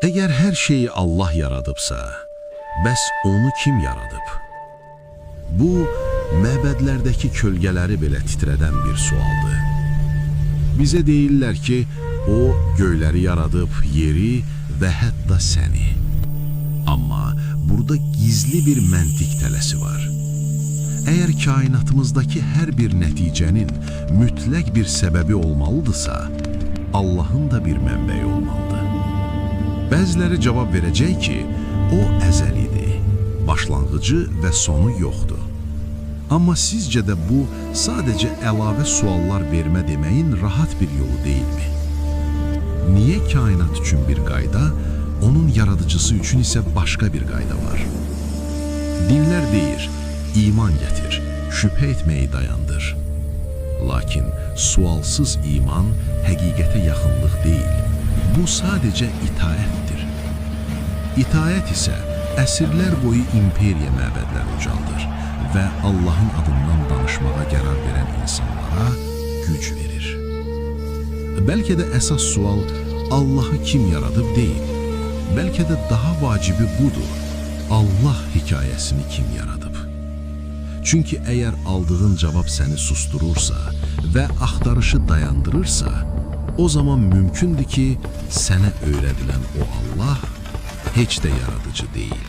Əgər hər şeyi Allah yaradıbsa, bəs onu kim yaradıb? Bu, məbədlərdəki kölgələri belə titrədən bir sualdır. Bizə deyirlər ki, o göyləri yaradıb, yeri və hətta səni. Amma burada gizli bir məntiq tələsi var. Əgər kainatımızdakı hər bir nəticənin mütləq bir səbəbi olmalıdırsa, Allahın da bir mənbəyi olmalıdır. Bəziləri cavab verəcək ki, o əzəlidir, başlanğıcı və sonu yoxdur. Amma sizcə də bu, sadəcə əlavə suallar vermə deməyin rahat bir yolu deyilmi? Niyə kainat üçün bir qayda, onun yaradıcısı üçün isə başqa bir qayda var? Dinlər deyir, iman gətir, şübhə etməyi dayandır. Lakin sualsız iman həqiqətə yaxınlıq deyil. Bu sadəcə itaətdir. İtaət isə əsrlər boyu imperiya məbədləri ucaldır və Allahın adından danışmağa qərar verən insanlara güc verir. Bəlkə də əsas sual Allahı kim yaradıb deyil. Bəlkə də daha vacibi budur, Allah hekayəsini kim yaradıb? Çünki əgər aldığın cavab səni susturursa və axtarışı dayandırırsa, o zaman mümkündür ki, sənə öyrədilən o Allah heç də yaradıcı deyil.